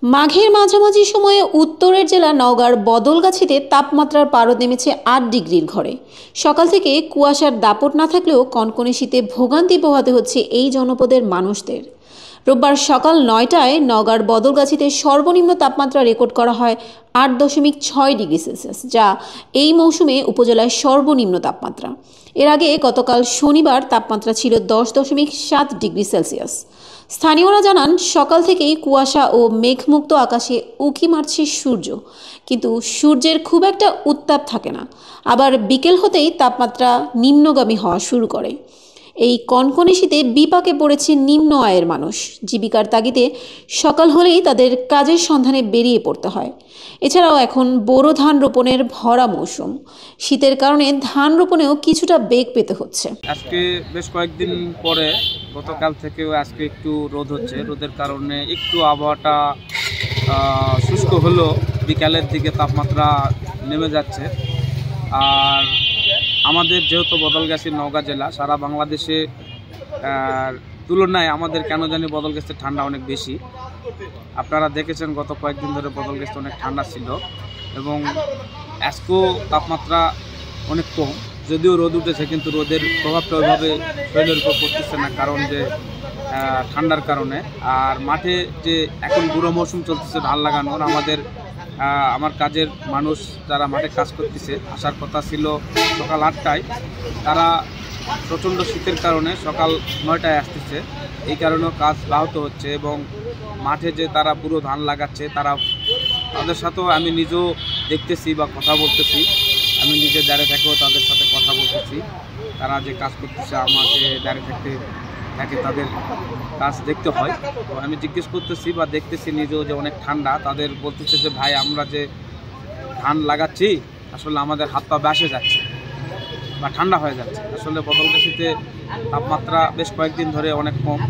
মাঘের মাঝামাঝি সময়ে উত্তরের জেলা নওগাঁর বদলগাছিতে তাপমাত্রার পারদ নেমেছে ৮ ডিগ্রির ঘরে। সকাল থেকে কুয়াশার দাপট না থাকলেও কনকনে শীতে ভোগান্তি পোহাতে হচ্ছে এই জনপদের মানুষদের। রোববার সকাল ৯টায় নওগাঁর বদলগাছিতে সর্বনিম্ন তাপমাত্রা রেকর্ড করা হয় ৮.৬ ডিগ্রি সেলসিয়াস, যা এই মৌসুমে উপজেলায় সর্বনিম্ন তাপমাত্রা। এর আগে গতকাল শনিবার তাপমাত্রা ছিল ১০.৭ ডিগ্রি সেলসিয়াস। স্থানীয়রা জানান, সকাল থেকেই কুয়াশা ও মেঘমুক্ত আকাশে উঁকি মারছে সূর্য, কিন্তু সূর্যের খুব একটা উত্তাপ থাকে না। আবার বিকেল হতেই তাপমাত্রা নিম্নগামী হওয়া শুরু করে। এই কনকনে শীতে বিপাকে পড়েছে নিম্ন আয়ের মানুষ। জীবিকার তাগিদে সকাল হলেই তাদের কাজের সন্ধানে বেরিয়ে পড়তে হয়। এছাড়াও এখন বোরো ধান রোপণের ভরা মৌসুম। শীতের কারণে ধান রোপণেও কিছুটা বেগ পেতে হচ্ছে। আজকে বেশ কয়েকদিন পরে গতকাল থেকেও আজকে একটু রোদ হচ্ছে। রোদের কারণে একটু আবহাওয়াটা শুষ্ক হলেও বিকালের দিকে তাপমাত্রা নেমে যাচ্ছে। আর আমাদের যেহেতু বদলগাছি নওগাঁ জেলা, সারা বাংলাদেশে তুলনায় আমাদের কেন জানি বদলগাছিতে ঠান্ডা অনেক বেশি। আপনারা দেখেছেন গত কয়েকদিন ধরে বদলগাছিতে অনেক ঠান্ডা ছিল এবং আজকেও তাপমাত্রা অনেক কম। যদিও রোদ উঠেছে, কিন্তু রোদের প্রভাবটা ওইভাবে শরীরের উপর পড়তেছে না, কারণ যে ঠান্ডার কারণে। আর মাঠে যে এখন বুড়ো মৌসুম চলতেছে ধান লাগানোর, আমার কাজের মানুষ যারা মাঠে কাজ করতেছে আসার কথা ছিল সকাল ৮টায়, তারা প্রচণ্ড শীতের কারণে সকাল ৯টায় আসতেছে। এই কারণেও কাজ ব্যাহত হচ্ছে এবং মাঠে যে তারা পুরো ধান লাগাচ্ছে, তাদের সাথেও আমি নিজেও দেখতেছি বা কথা বলতেছি। আমি নিজে দাঁড়িয়ে থেকেও তাদের সাথে কথা বলতেছি। তারা যে কাজ করতেছে, আমাকে দাঁড়িয়ে থাকতে তাদের কাজ দেখতে হয়। তো আমি জিজ্ঞেস করতেছি বা দেখতেছি নিজেও যে অনেক ঠান্ডা। তাদের বলতেছে যে ভাই, আমরা যে ধান লাগাচ্ছি আসলে আমাদের হাত পা ব্যাসে যাচ্ছে বা ঠান্ডা হয়ে যাচ্ছে। আসলে বদলগাছিতে তাপমাত্রা বেশ কয়েকদিন ধরে অনেক কম।